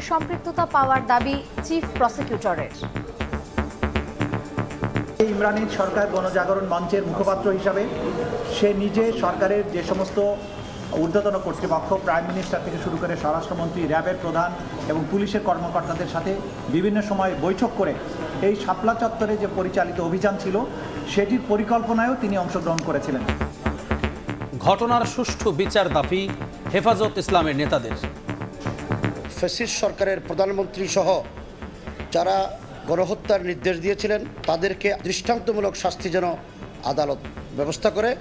সম্পৃক্ততা পাওয়ার দাবি চিফ প্রসিকিউটরের। ইমরান সরকার গণজাগরণ মঞ্চের মুখপাত্র হিসাবে সে নিজে সরকারের যে সমস্ত ঊর্ধ্বতন কর্তৃপক্ষ প্রাইম মিনিস্টার থেকে শুরু করে স্বরাষ্ট্রমন্ত্রী, র্যাবের প্রধান এবং পুলিশের কর্মকর্তাদের সাথে বিভিন্ন সময় বৈঠক করে এই শাপলা চত্বরে যে পরিচালিত অভিযান ছিল সেটির পরিকল্পনায়ও তিনি অংশগ্রহণ করেছিলেন। ঘটনার সুষ্ঠু বিচার দাবি হেফাজত ইসলামের নেতাদের। ফ্যাসিস্ট সরকারের প্রধানমন্ত্রী সহ যারা গণহত্যার নির্দেশ দিয়েছিলেন তাদেরকে দৃষ্টান্তমূলক শাস্তি যেন আদালত ব্যবস্থা করে।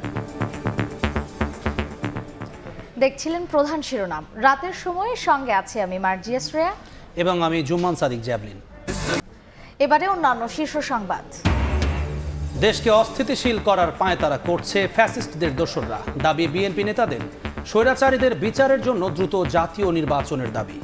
দেখছিলেন প্রধান শিরোনাম। রাতের সময় সঙ্গে আছি আমি মার্জিয়া শ্রেয়া এবং আমি জুম্মান সাদিক জ্যাভলিন। এবারে অন্যান্য শীর্ষ সংবাদ। দেশকে অস্থিতিশীল করার পায়তারা করছে ফ্যাসিস্টদের দোসররা, দাবি বিএনপি নেতাদের। স্বৈরাচারীদের বিচারের জন্য দ্রুত জাতীয় নির্বাচনের দাবি।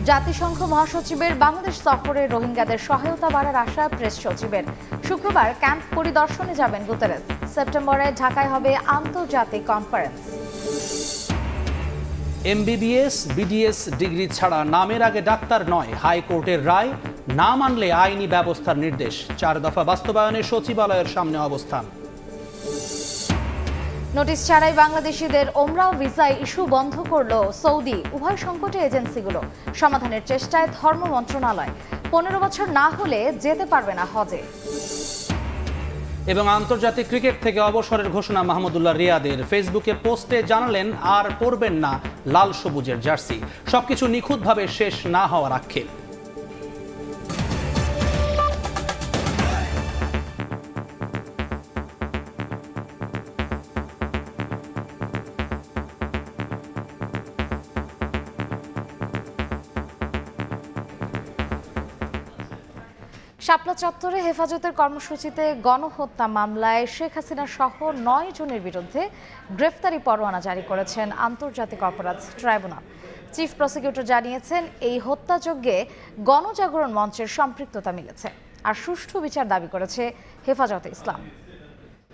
জাতিসংঘ মহাসচিবের বাংলাদেশ সফরে রোহিঙ্গাদের সহায়তা বাড়ার আশা প্রেস সচিবের। শুক্রবার ক্যাম্প পরিদর্শনে যাবেন গুতেরেস। সেপ্টেম্বরে ঢাকায় হবে আন্তর্জাতিক কনফারেন্স। এমবিবিএস বিডিএস ডিগ্রি ছাড়া নামের আগে ডাক্তার নয়, হাইকোর্টের রায়। না মানলে আইনি ব্যবস্থার নির্দেশ। 4 দফা বাস্তবায়নে সচিবালয়ের সামনে অবস্থান। নোটিশ ছাড়াই বাংলাদেশিদের ওমরাহ ভিসায় ইস্যু বন্ধ করল সৌদি। উভয় সংকটে এজেন্সিগুলো সমাধানের চেষ্টায় ধর্ম মন্ত্রণালয়। 15 বছর না হলে যেতে পারবে না হজে। এবং আন্তর্জাতিক ক্রিকেট থেকে অবসরের ঘোষণা মাহমুদুল্লাহ রিয়াদের। ফেসবুকে পোস্টে জানালেন আর পরবেন না লাল সবুজের জার্সি। সবকিছু নিখুঁতভাবে শেষ না হওয়ার আক্ষেপ। শাপলা চত্বরে হেফাজতের কর্মসূচিতে গণহত্যা মামলায় শেখ হাসিনা সহ 9 জনের বিরুদ্ধে গ্রেফতারি পরোয়ানা জারি করেছেন আন্তর্জাতিক অপরাধ ট্রাইব্যুনাল। চিফ প্রসিকিউটর জানিয়েছেন, এই হত্যাযজ্ঞে গণজাগরণ মঞ্চের সম্পৃক্ততা মিলেছে আর সুষ্ঠু বিচার দাবি করেছে হেফাজতে ইসলাম।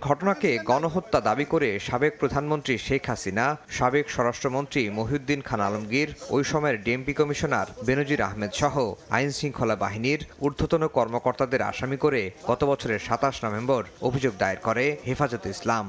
ঘটনাকে গণহত্যা দাবি করে সাবেক প্রধানমন্ত্রী শেখ হাসিনা, সাবেক স্বরাষ্ট্রমন্ত্রী মহিউদ্দিন খান আলমগীর, ওই সময়ের ডিএমপি কমিশনার বেনজির আহমেদ সহ আইন শৃঙ্খলা বাহিনীর ঊর্ধ্বতন কর্মকর্তাদের আসামি করে গত বছরের 27 নভেম্বর অভিযোগ দায়ের করে হেফাজতে ইসলাম।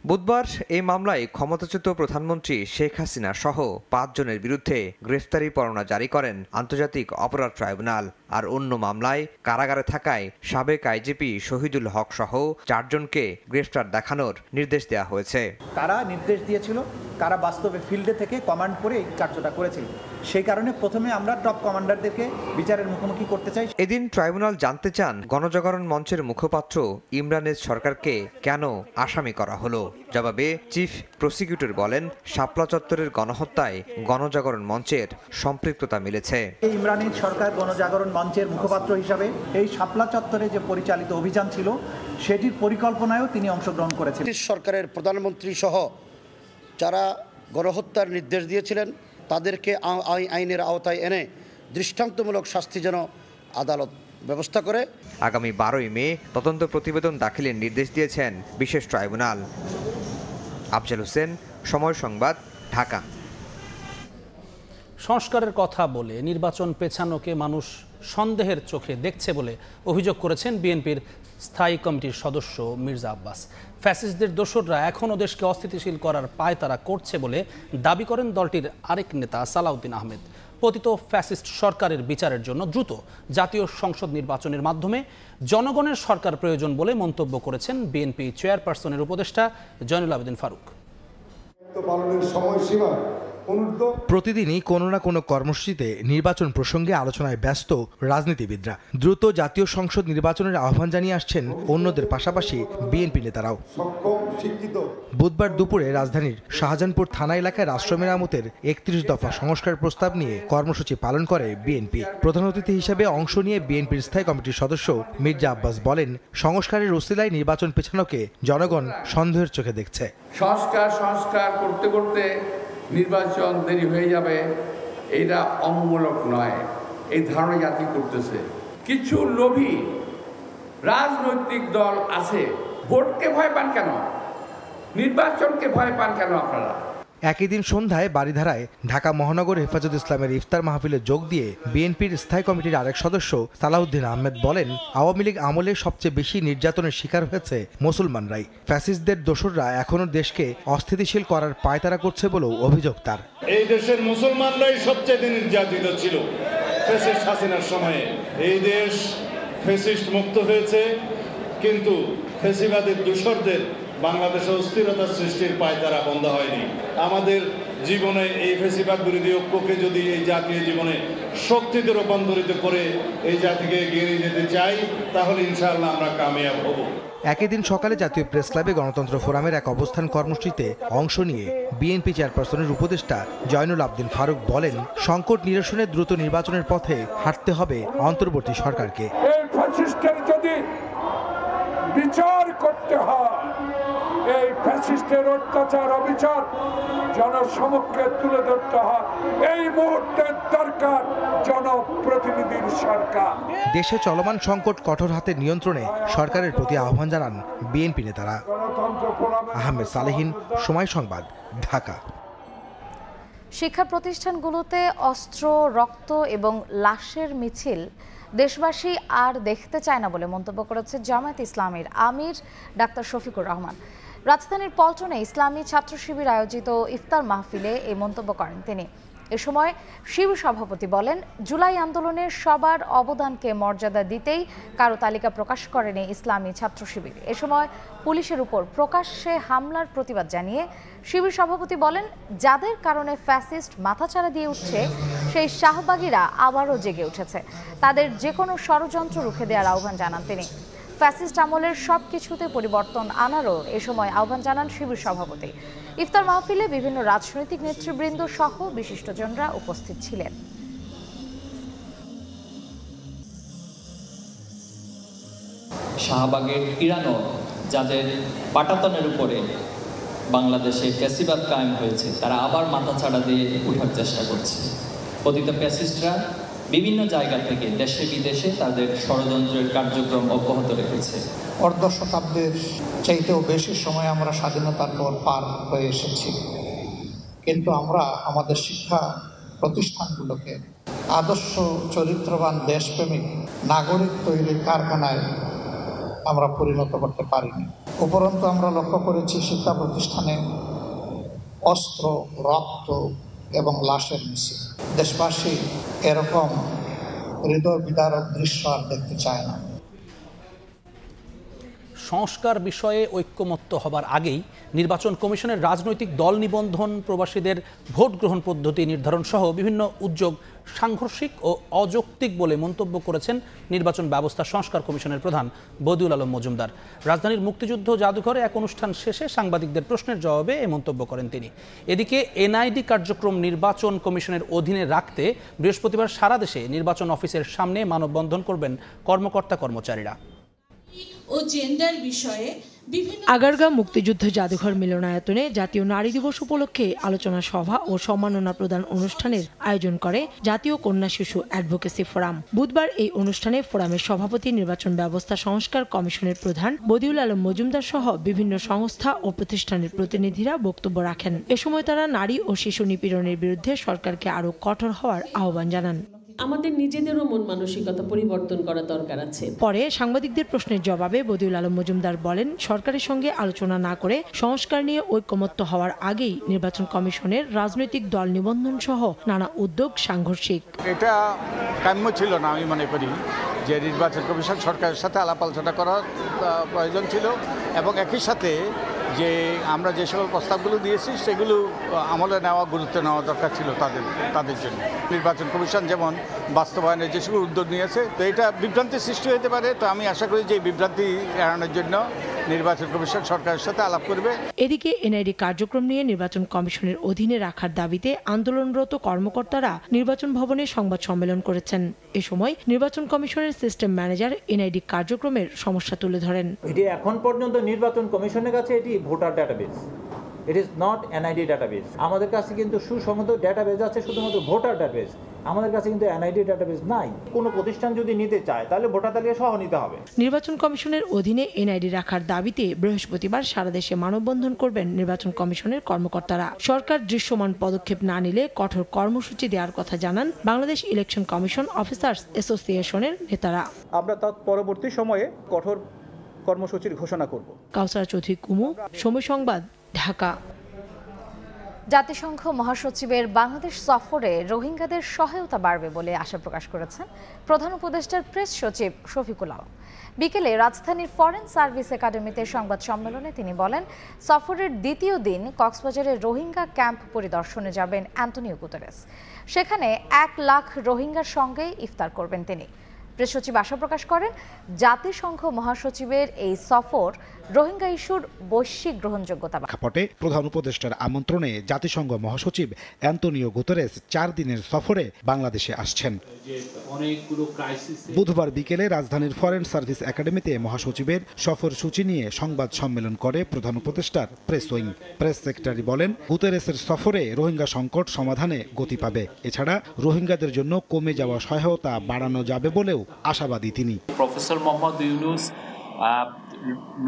বুধবার এই মামলায় ক্ষমতাচ্যুত প্রধানমন্ত্রী শেখ হাসিনা সহ 5 জনের বিরুদ্ধে গ্রেফতারি পরোয়ানা জারি করেন আন্তর্জাতিক অপরাধ ট্রাইব্যুনাল। আর অন্য মামলায় কারাগারে থাকায় সাবেক আইজিপি শহীদুল হক সহ 4 জনকে গ্রেফতার দেখানোর নির্দেশ দেওয়া হয়েছে। কারা নির্দেশ দিয়েছিল, কারা বাস্তবে ফিল্ডে থেকে কমান্ড করে এই কার্যটা করেছিল, সেই কারণে প্রথমে আমরা টপ কমান্ডারদেরকে বিচারের মুখোমুখি করতে চাই। এদিন ট্রাইব্যুনাল জানতে চান গণজাগরণ মঞ্চের মুখপাত্র ইমরানের সরকারকে কেন আসামি করা হলো। জবাবে চিফ প্রসিকিউটর বলেন, শাপলা চত্বরের গণহত্যায় গণজাগরণ মঞ্চের সম্পৃক্ততা মিলেছে। ইমরান সরকার গণজাগরণ মঞ্চের মুখপাত্র হিসাবে এই শাপলা চত্বরে যে পরিচালিত অভিযান ছিল সেটির পরিকল্পনায়ও তিনি অংশগ্রহণ করেছেন। সরকারের প্রধানমন্ত্রী সহ যারা গণহত্যার নির্দেশ দিয়েছিলেন তাদেরকে আইনের আওতায় এনে দৃষ্টান্তমূলক শাস্তি যেন আদালত ব্যবস্থা করে। আগামী 12ই মে তদন্ত প্রতিবেদন দাখিলের নির্দেশ দিয়েছেন বিশেষ ট্রাইব্যুনাল। আফজাল হোসেন, সময় সংবাদ, ঢাকা। সংস্কারের কথা বলে নির্বাচন পেছানোকে মানুষ সন্দেহের চোখে দেখছে বলে অভিযোগ করেছেন বিএনপির স্থায়ী কমিটির সদস্য মির্জা আব্বাস। ফ্যাসিস্টদের দোসররা এখনও দেশকে অস্থিতিশীল করার পায়তারা করছে বলে দাবি করেন দলটির আরেক নেতা সালাউদ্দিন আহমেদ। পতিত ফ্যাসিস্ট সরকারের বিচারের জন্য দ্রুত জাতীয় সংসদ নির্বাচনের মাধ্যমে জনগণের সরকার প্রয়োজন বলে মন্তব্য করেছেন বিএনপি চেয়ারপারসনের উপদেষ্টা জয়নুল আবেদিন ফারুক। প্রতিদিনই কোনো না কোনো কর্মসূচিতে নির্বাচন প্রসঙ্গে আলোচনায় ব্যস্ত রাজনীতিবিদরা। দ্রুত জাতীয় সংসদ নির্বাচনের আহ্বান জানিয়ে আসছেন অন্যদের পাশাপাশি বিএনপি নেতারাও। বুধবার দুপুরে রাজধানীর শাহজাহানপুর থানা এলাকায় রাষ্ট্র মেরামতের 31 দফা সংস্কার প্রস্তাব নিয়ে কর্মসূচি পালন করে বিএনপি। প্রধান অতিথি হিসেবে অংশ নিয়ে বিএনপির স্থায়ী কমিটির সদস্য মির্জা আব্বাস বলেন, সংস্কারের ওসিলায় নির্বাচন পেছানোকে জনগণ সন্দেহের চোখে দেখছে। সংস্কার করতে করতে নির্বাচন দেরি হয়ে যাবে, এটা অমূলক নয়, এই ধারণা জাতি করতেছে। কিছু লোভী রাজনৈতিক দল আছে। ভোটকে ভয় পান কেন? নির্বাচনকে ভয় পান কেন আপনারা? একই দিন সন্ধ্যায় বারিধারায় ঢাকা মহানগর হেফাজত ইসলামের ইফতার মাহফিলে যোগ দিয়ে বিএনপির স্থায়ী কমিটির আরেক সদস্য সালাউদ্দিন আহমেদ বলেন, আওয়ামী লীগ আমলে সবচেয়ে বেশি নির্যাতনের শিকার হয়েছে মুসলমানরাই। ফ্যাসিস্টদের দোসররা এখনো দেশকে অস্থিতিশীল করার পায়তারা করছে বলেও অভিযোগ তার। এই দেশের মুসলমানরাই সবচেয়ে নির্যাতিত ছিল ফ্যাসিস্ট হাসিনার সময়ে। এই দেশ ফ্যাসিস্ট মুক্ত হয়েছে, কিন্তু ফ্যাসিবাদের দোসরদের বাংলাদেশে অস্থিরতা সৃষ্টির পায়তারা বন্ধ হয়নি। আমাদের জীবনে এই ফ্যাসিবাদ বিরোধী ঐক্যকে যদি এই জাতীয় জীবনে শক্তিতে রূপান্তরিত করে এই জাতিকে এগিয়ে নিয়ে যেতে চাই, তাহলে ইনশাআল্লাহ আমরা কামিয়াব হব। একই দিন সকালে জাতীয় প্রেস ক্লাবে গণতন্ত্র ফোরামের এক অবস্থান কর্মসূচিতে অংশ নিয়ে বিএনপি চেয়ারপারসনের উপদেষ্টা জয়নুল আবদিন ফারুক বলেন, সংকট নিরসনে দ্রুত নির্বাচনের পথে হাঁটতে হবে অন্তর্বর্তী সরকারকে। এই ফ্যাসিস্টের যদি বিচার করতে হয়, এই ফ্যাসিস্টের অত্যাচার অবিচার জনসমক্ষে তুলে ধরতে হয়। এই মুহূর্তে দরকার জনপ্রতিনিধির সরকার। দেশে চলমান সংকট কঠোর হাতে নিয়ন্ত্রণে সরকারের প্রতি আহ্বান জানান বিএনপি নেতারা। আহমেদ সালেহীন, সময় সংবাদ, ঢাকা। শিক্ষা প্রতিষ্ঠানগুলোতে অস্ত্র, রক্ত এবং লাশের মিছিল দেশবাসী আর দেখতে চায় না বলে মন্তব্য করেছে জামায়াত ইসলামীর আমির ডাক্তার শফিকুর রহমান। রাজধানীর পল্টনে ইসলামী ছাত্র শিবির আয়োজিত ইফতার মাহফিলে এই মন্তব্য করেন তিনি। এ সময় শিবির সভাপতি বলেন, জুলাই আন্দোলনের সবার অবদানকে মর্যাদা দিতেই কারো তালিকা প্রকাশ করেনি ইসলামী ছাত্র শিবির। এ সময় পুলিশের উপর প্রকাশ্যে হামলার প্রতিবাদ জানিয়ে শিবির সভাপতি বলেন, যাদের কারণে ফ্যাসিস্ট মাথাচাড়া দিয়ে উঠছে সেই শাহবাগীরা আবারও জেগে উঠেছে। তাদের যে কোনো ষড়যন্ত্র রুখে দেওয়ার আহ্বান জানান তিনি। ফ্যাসিস্ট আমলের সবকিছুতে পরিবর্তন আনারও এ সময় আহ্বান জানান শিবির সভাপতি। ইফতার মাহফিলে বিভিন্ন রাজনৈতিক নেতৃবৃন্দ সহ বিশিষ্টজনরা উপস্থিত ছিলেন। শাহবাগের ইরানও যাদের পাটাতনের উপরে বাংলাদেশে ফ্যাসিবাদ কায়েম হয়েছে, তারা আবার মাথাচাড়া দিয়ে ওঠার চেষ্টা করছে। পতিত ফ্যাসিস্টরা বিভিন্ন জায়গা থেকে দেশে বিদেশে তাদের ষড়যন্ত্রের কার্যক্রম অব্যাহত রেখেছে। অর্ধ শতাব্দীর চাইতেও বেশি সময় আমরা স্বাধীনতার পর পার হয়ে এসেছি, কিন্তু আমরা আমাদের শিক্ষা প্রতিষ্ঠানগুলোকে আদর্শ চরিত্রবান দেশপ্রেমিক নাগরিক তৈরির কারখানায় আমরা পরিণত করতে পারিনি। উপরন্তু আমরা লক্ষ্য করেছি শিক্ষা প্রতিষ্ঠানে অস্ত্র, রক্ত এবং লাশের মিছিল। দেশবাসী এরকম হৃদয় বিদারক দৃশ্য আর দেখতে চায় না। সংস্কার বিষয়ে ঐক্যমত্য হবার আগেই নির্বাচন কমিশনের রাজনৈতিক দল নিবন্ধন, প্রবাসীদের ভোট গ্রহণ পদ্ধতি নির্ধারণ সহ বিভিন্ন উদ্যোগ সাংঘর্ষিক ও অযৌক্তিক বলে মন্তব্য করেছেন নির্বাচন ব্যবস্থা সংস্কার কমিশনের প্রধান বদিউল আলম মজুমদার। রাজধানীর মুক্তিযুদ্ধ জাদুঘরে এক অনুষ্ঠান শেষে সাংবাদিকদের প্রশ্নের জবাবে এই মন্তব্য করেন তিনি। এদিকে এনআইডি কার্যক্রম নির্বাচন কমিশনের অধীনে রাখতে বৃহস্পতিবার সারা দেশে নির্বাচন অফিসের সামনে মানববন্ধন করবেন কর্মকর্তা কর্মচারীরা। ও জেন্ডার বিষয়ে আগারগাঁও মুক্তিযুদ্ধ জাদুঘর মিলনায়তনে জাতীয় নারী দিবস উপলক্ষে আলোচনা সভা ও সম্মাননা প্রদান অনুষ্ঠানের আয়োজন করে জাতীয় কন্যা শিশু অ্যাডভোকেসি ফোরাম। বুধবার এই অনুষ্ঠানে ফোরামের সভাপতি, নির্বাচন ব্যবস্থা সংস্কার কমিশনের প্রধান বদিউল আলম মজুমদার সহ বিভিন্ন সংস্থা ও প্রতিষ্ঠানের প্রতিনিধিরা বক্তব্য রাখেন। এ সময় তারা নারী ও শিশু নিপীড়নের বিরুদ্ধে সরকারকে আরও কঠোর হওয়ার আহ্বান জানান। আমাদের নিজেদেরও মন মানসিকতা পরিবর্তন করা দরকার আছে। পরে সাংবাদিকদের প্রশ্নের জবাবে বদিউল আলম মজুমদার বলেন, সরকারের সঙ্গে আলোচনা না করে সংস্কার নিয়ে ঐক্যমত্য হওয়ার আগেই নির্বাচন কমিশনের রাজনৈতিক দল নিবন্ধন সহ নানা উদ্যোগ সাংঘর্ষিক। এটা কাম্য ছিল না। আমি মনে করি যে নির্বাচন কমিশন সরকারের সাথে আলাপ আলোচনা করার প্রয়োজন ছিল এবং একই সাথে যে আমরা যে সকল প্রস্তাবগুলো দিয়েছি সেগুলো আমলে নেওয়া, গুরুত্ব নেওয়া দরকার ছিল তাদের জন্য। নির্বাচন কমিশন যেমন বাস্তবায়নের যে সকল উদ্যোগ নিয়েছে, তো এটা বিভ্রান্তির সৃষ্টি হতে পারে। তো আমি আশা করি যে বিভ্রান্তি এড়ানোর জন্য নির্বাচন কমিশন সরকারের সাথে আলাপ করবে। এদিকে এনআইডি কার্যক্রম নিয়ে নির্বাচন কমিশনের অধীনে রাখার দাবিতে আন্দোলনরত কর্মকর্তারা নির্বাচন ভবনে সংবাদ সম্মেলন করেছেন। এ সময় নির্বাচন কমিশনের সিস্টেম ম্যানেজার এনআইডি কার্যক্রমের সমস্যা তুলে ধরেন। এটি এখন পর্যন্ত নির্বাচন কমিশনের কাছে এটি voter database, it is not NID database. আমাদের কাছে কিন্তু সুসংহত ডাটাবেস আছে, শুধুমাত্র ভোটার ডাটাবেস। আমাদের কাছে কিন্তু এনআইডি ডাটাবেস নাই। কোনো প্রতিষ্ঠান যদি নিতে চায় তাহলে ভোটার তালিকা সহ নিতে হবে। নির্বাচন কমিশনের অধীনে এনআইডি রাখার দাবিতে বৃহস্পতিবার সারা দেশে মানববন্ধন করবেন নির্বাচন কমিশনের কর্মকর্তারা। সরকার দৃশ্যমান পদক্ষেপ না নিলে কঠোর কর্মসূচি দেওয়ার কথা জানান বাংলাদেশ ইলেকশন কমিশন অফিসার্স অ্যাসোসিয়েশনের নেতারা। আমরা তার পরবর্তী সময়ে কঠোর কর্মসূচির ঘোষণা করব। কাউসার চৌধুরী কুমু, সময় সংবাদ, ঢাকা। জাতিসংঘ মহাসচিবের বাংলাদেশ সফরে রোহিঙ্গাদের সহায়তা বাড়বে বলে আশা প্রকাশ করেছেন প্রধান উপদেষ্টার প্রেস সচিব শফিকুল আলম। বিকেলে রাজধানীর ফরেন সার্ভিস একাডেমিতে সংবাদ সম্মেলনে তিনি বলেন, সফরের দ্বিতীয় দিন কক্সবাজারের রোহিঙ্গা ক্যাম্প পরিদর্শনে যাবেন অ্যান্টনিও গুতেরেস। সেখানে ১ লাখ রোহিঙ্গার সঙ্গে ইফতার করবেন তিনি। প্রেস সচিব আশা প্রকাশ করেন, জাতিসংঘ মহাসচিবের এই সফর রোহিঙ্গা ইস্যুর বৈশ্বিক গ্রহণযোগ্যতা প্রেক্ষাপটে প্রধান উপদেষ্টার আমন্ত্রণে জাতিসংঘ মহাসচিব অ্যান্টনিও গুতেরেস 4 দিনের সফরে বাংলাদেশে আসছেন। বুধবার বিকেলে রাজধানীর ফরেন সার্ভিস একাডেমিতে মহাসচিবের সফর সূচি নিয়ে সংবাদ সম্মেলন করে প্রধান উপদেষ্টার প্রেস উইং। প্রেস সেক্রেটারি বলেন, গুতেরেসের সফরে রোহিঙ্গা সংকট সমাধানে গতি পাবে। এছাড়া রোহিঙ্গাদের জন্য কমে যাওয়া সহায়তা বাড়ানো যাবে বলেও আশাবাদী তিনি। প্রফেসর মোহাম্মদ ইউনূস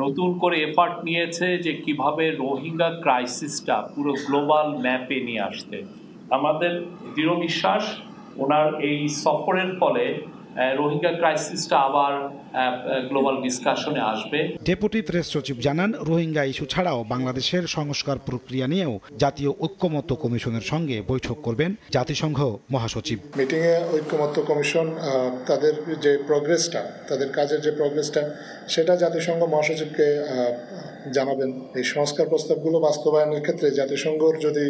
নতুন করে এফার্ট নিয়েছে যে কিভাবে রোহিঙ্গা ক্রাইসিসটা পুরো গ্লোবাল ম্যাপে নিয়ে আসতে। আমাদের দৃঢ় বিশ্বাস ওনার এই সফরের ফলে রোহিঙ্গা ক্রাইসিসটা আবার গ্লোবাল ডিসকাশনে আসবে। ডেপুটি প্রেস সচিব জানান, রোহিঙ্গা ইস্যু ছাড়াও বাংলাদেশের সংস্কার প্রক্রিয়া নিয়েও জাতীয় ঐক্যমত্য কমিশনের সঙ্গে বৈঠক করবেন জাতিসংঘ মহাসচিব। মিটিংয়ে ঐক্যমত্য কমিশন তাদের যে প্রোগ্রেসটা, তাদের কাজের যে প্রোগ্রেসটা, সেটা জাতিসংঘ মহাসচিবকে জানাবেন। এই সংস্কার প্রস্তাবগুলো বাস্তবায়নের ক্ষেত্রে জাতিসংঘের যদি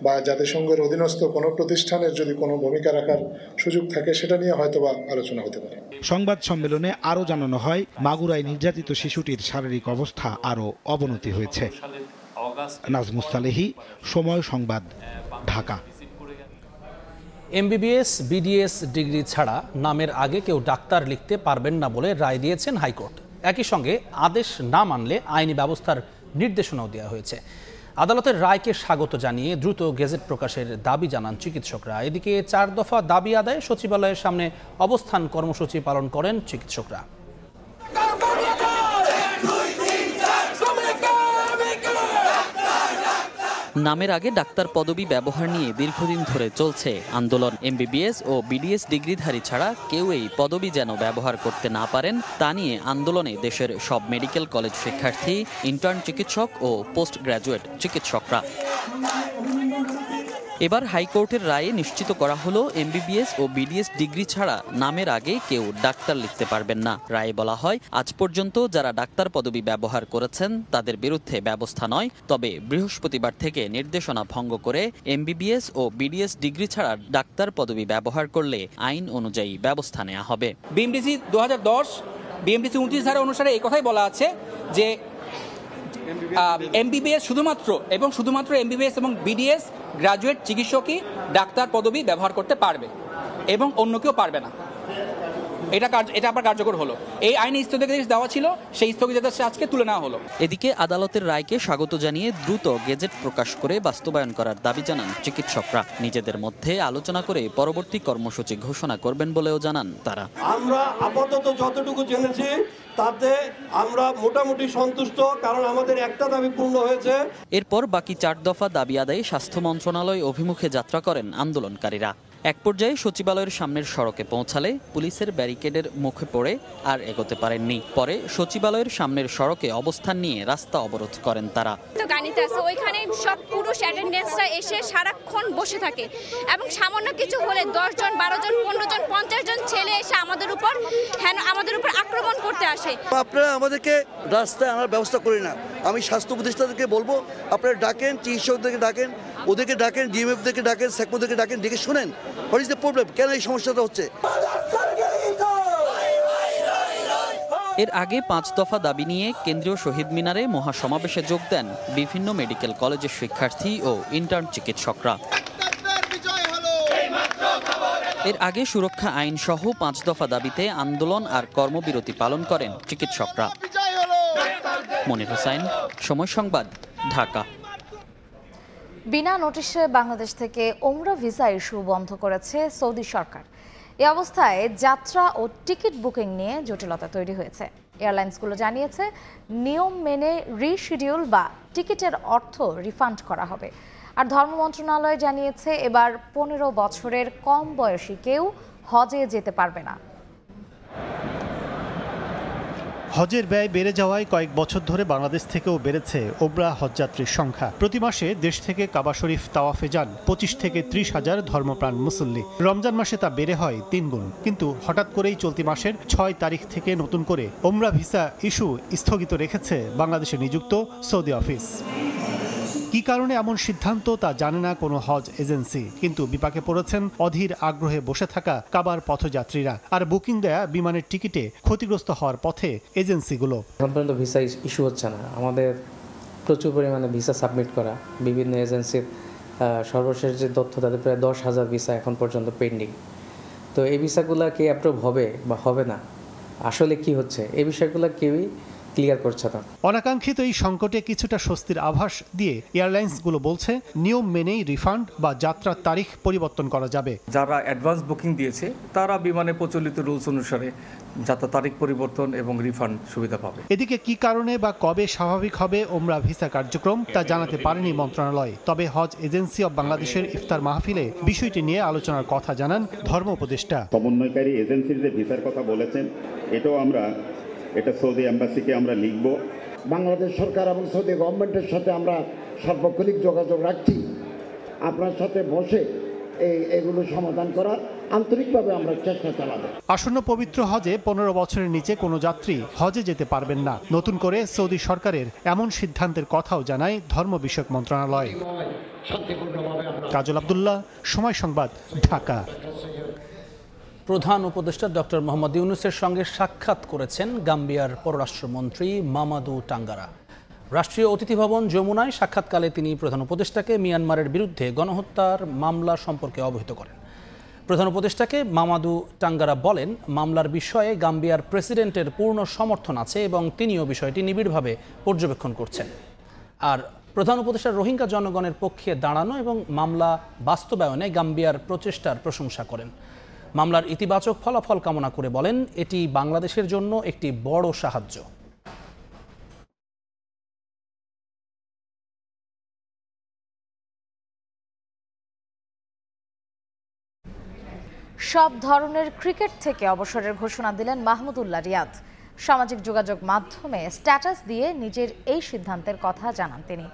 বা জাতিসংঘের অধীনস্থ কোনো প্রতিষ্ঠানের যদি কোনো ভূমিকা রাখার সুযোগ থাকে, সেটা নিয়ে হয়তোবা আলোচনা হতে পারে। সংবাদ সম্মেলনে আরও জানানো হয়, মাগুরায় নির্যাতিত শিশুটির শারীরিক অবস্থা আরও অবনতি হয়েছে। নাজমুস সালেহি, সময় সংবাদ, ঢাকা। এমবিবিএস, বিডিএস ডিগ্রি ছাড়া নামের আগে কেউ ডাক্তার লিখতে পারবেন না বলে রায় দিয়েছেন হাইকোর্ট। একই সঙ্গে আদেশ না মানলে আইনি ব্যবস্থার নির্দেশনাও দেওয়া হয়েছে। আদালতের রায়কে স্বাগত জানিয়ে দ্রুত গেজেট প্রকাশের দাবি জানান চিকিৎসকরা। এদিকে 4 দফা দাবি আদায়ে সচিবালয়ের সামনে অবস্থান কর্মসূচি পালন করেন চিকিৎসকরা। নামের আগে ডাক্তার পদবি ব্যবহার নিয়ে দীর্ঘদিন ধরে চলছে আন্দোলন। এমবিবিএস ও বিডিএস ডিগ্রিধারী ছাড়া কেউ এই পদবি যেন ব্যবহার করতে না পারেন তা নিয়ে আন্দোলনে দেশের সব মেডিকেল কলেজ শিক্ষার্থী, ইন্টার্ন চিকিৎসক ও পোস্ট গ্র্যাজুয়েট চিকিৎসকরা। এবার হাইকোর্টের রায়ে নিশ্চিত করা হলো, এমবিবিএস ও বিডিএস ডিগ্রি ছাড়া নামের আগে কেউ ডাক্তার লিখতে পারবেন না। রায়ে বলা হয়, আজ পর্যন্ত যারা ডাক্তার পদবি ব্যবহার করেছেন তাদের বিরুদ্ধে ব্যবস্থা নয়, তবে বৃহস্পতিবার থেকে নির্দেশনা ভঙ্গ করে এমবিবিএস ও বিডিএস ডিগ্রি ছাড়া ডাক্তার পদবি ব্যবহার করলে আইন অনুযায়ী ব্যবস্থা নেওয়া হবে। বিএমডিসি 2010 বিএমডিসি 29 ধারা অনুসারে এই কথাই বলা আছে যে এমবিবিএস শুধুমাত্র এমবিবিএস এবং বিডিএস গ্রাজুয়েট চিকিৎসকই ডাক্তার পদবি ব্যবহার করতে পারবে এবং অন্য কেউ পারবে না। এটা আবার কার্যকর হলো। এই আইনে স্থগিতাদেশ দেওয়া ছিল, সেই স্থগিতাদেশ আজকে তুলে নেওয়া হলো। এদিকে আদালতের রায়কে স্বাগত জানিয়ে দ্রুত গেজেট প্রকাশ করে বাস্তবায়ন করার দাবি জানান চিকিৎসকরা। নিজেদের মধ্যে আলোচনা করে পরবর্তী কর্মসূচি ঘোষণা করবেন বলেও জানান তারা। আমরা আপাতত যতটুকু জেনেছি তাতে আমরা মোটামুটি সন্তুষ্ট, কারণ আমাদের একটা দাবি পূর্ণ হয়েছে। এরপর বাকি 4 দফা দাবি আদায়ে স্বাস্থ্য মন্ত্রণালয় অভিমুখে যাত্রা করেন আন্দোলনকারীরা। এক পর্যায়ে সচিবালয়ের সামনের সড়কে পৌঁছালে পুলিশের ব্যারিকেডের মুখে পড়ে আর এগোতে পারেননি। পরে সচিবালয়ের সামনের সড়কে অবস্থান নিয়ে রাস্তা অবরোধ করেন তারা। গাড়িতে আছে ওইখানে সব পুরুষ অ্যাটেন্ডেন্সরা এসে সারাক্ষণ বসে থাকে এবং সামান্য কিছু হলে 10 জন 12 জন 15 জন 50 জন ছেলে এসে আমাদের উপর আক্রমণ করতে আসে। আপনারা আমাদেরকে রাস্তায় আনার ব্যবস্থা করি না। আমি স্বাস্থ্য প্রতিষ্ঠানকে বলবো, আপনারা ডাকেন, চিকিৎসকদেরকে ডাকেন, ওদেরকে ডাকেন, ডিএমএফদেরকে ডাকেন, সেকমোদেরকে ডাকেন, ডেকে শোনেন হোয়াট ইজ দ্য প্রবলেম, কেন এই সমস্যাটা হচ্ছে। এর আগে 5 দফা দাবি নিয়ে কেন্দ্রীয় শহীদ মিনারে মহাসমাবেশে যোগ দেন বিভিন্ন মেডিকেল কলেজের শিক্ষার্থী ও ইন্টার্ন চিকিৎসকরা। এর আগে সুরক্ষা আইন সহ 5 দফা দাবিতে আন্দোলন আর কর্মবিরতি পালন করেন চিকিৎসকরা। মনির হোসেন, সময় সংবাদ, ঢাকা। বিনা নোটিশে বাংলাদেশ থেকে ওমরা ভিসা ইস্যু বন্ধ করেছে সৌদি সরকার। এ অবস্থায় যাত্রা ও টিকিট বুকিং নিয়ে জটিলতা তৈরি হয়েছে। এয়ারলাইন্সগুলো জানিয়েছে নিয়ম মেনে রিশিডিউল বা টিকিটের অর্থ রিফান্ড করা হবে। আর ধর্ম মন্ত্রণালয় জানিয়েছে এবার 15 বছরের কম বয়সী কেউ হজে যেতে পারবে না। হজের ব্যয় বেড়ে যাওয়ায় কয়েক বছর ধরে বাংলাদেশ থেকেও বেড়েছে ওমরা হজযাত্রীর সংখ্যা। প্রতি মাসে দেশ থেকে কাবা শরীফ তাওয়াফে যান 25 থেকে 30 হাজার ধর্মপ্রাণ মুসল্লি। রমজান মাসে তা বেড়ে হয় 3 গুণ। কিন্তু হঠাৎ করেই চলতি মাসের 6 তারিখ থেকে নতুন করে ওমরা ভিসা ইস্যু স্থগিত রেখেছে বাংলাদেশে নিযুক্ত সৌদি অফিস। কি কারণে এমন সিদ্ধান্ত তা জানে না কোনো হজ এজেন্সি, কিন্তু বিপাকে পড়েছেন অধীর আগ্রহে বসে থাকা কাবার পথযাত্রীরা। আর বুকিং দেয়া বিমানের টিকিটে ক্ষতিগ্রস্ত হওয়ার পথে এজেন্সিগুলো। এখন পর্যন্ত ভিসা ইস্যু হচ্ছে না। আমাদের প্রচুর পরিমাণে ভিসা সাবমিট করা, বিভিন্ন এজেন্সির সর্বশেষ যে তথ্য তাদের প্রায় 10,000 ভিসা এখন পর্যন্ত পেন্ডিং। তো এই ভিসাগুলো কি অ্যাপ্রুভ হবে বা হবে না, আসলে কি হচ্ছে, এই বিষয়গুলো কেউই ক্লিয়ার করছে না। অনাকাঙ্ক্ষিত এই সংকটে কিছুটা স্বস্তির আভাস দিয়ে এয়ারলাইন্সগুলো বলছে নিয়ম মেনেই রিফান্ড বা যাত্রার তারিখ পরিবর্তন করা যাবে। যারা অ্যাডভান্স বুকিং দিয়েছে তারা বিমানে প্রচলিত রুলস অনুসারে যাত্রা তারিখ পরিবর্তন এবং রিফান্ড সুবিধা পাবে। এদিকে কি কারণে বা কবে স্বাভাবিক হবে ওমরা ভিসা কার্যক্রম তা জানাতে পারেনি মন্ত্রণালয়। তবে হজ এজেন্সি অব বাংলাদেশের ইফতার মাহফিলে বিষয়টি নিয়ে আলোচনার কথা জানান ধর্ম উপদেষ্টা। সমন্বয়কারী এজেন্সির যে ভিসার কথা বলেছেন এটা সৌদি এম্বাসিকে আমরা লিখব। বাংলাদেশ সরকার এবং সৌদি গভর্নমেন্টের সাথে আমরা সার্বক্ষণিক যোগাযোগ রাখছি। আপনার সাথে বসে এগুলো সমাধান করার আন্তরিকভাবে আমরা চেষ্টা চালাবো। আসন্ন পবিত্র হজে 15 বছরের নিচে কোনো যাত্রী হজে যেতে পারবেন না। নতুন করে সৌদি সরকারের এমন সিদ্ধান্তের কথাও জানায় ধর্ম বিষয়ক মন্ত্রণালয়। কাজল আব্দুল্লাহ, সময় সংবাদ, ঢাকা। প্রধান উপদেষ্টা ডক্টর মোহাম্মদ ইউনূসের সঙ্গে সাক্ষাৎ করেছেন গাম্বিয়ার পররাষ্ট্রমন্ত্রী মামাদু টাঙ্গারা। রাষ্ট্রীয় অতিথি ভবন যমুনায় সাক্ষাৎকালে তিনি প্রধান উপদেষ্টাকে মিয়ানমারের বিরুদ্ধে গণহত্যার মামলা সম্পর্কে অবহিত করেন। প্রধান উপদেষ্টাকে মামাদু টাঙ্গারা বলেন, মামলার বিষয়ে গাম্বিয়ার প্রেসিডেন্টের পূর্ণ সমর্থন আছে এবং তিনিও বিষয়টি নিবিড়ভাবে পর্যবেক্ষণ করছেন। আর প্রধান উপদেষ্টা রোহিঙ্গা জনগণের পক্ষে দাঁড়ানো এবং মামলা বাস্তবায়নে গাম্বিয়ার প্রচেষ্টার প্রশংসা করেন। মামলার ইতিবাচক ফলাফল কামনা করে বলেন, এটি বাংলাদেশের জন্য একটি বড় সাহায্য। সব ধরনের ক্রিকেট থেকে অবসরের ঘোষণা দিলেন মাহমুদুল্লাহ রিয়াদ। সামাজিক যোগাযোগ মাধ্যমে স্ট্যাটাস দিয়ে নিজের এই সিদ্ধান্তের কথা জানান তিনি।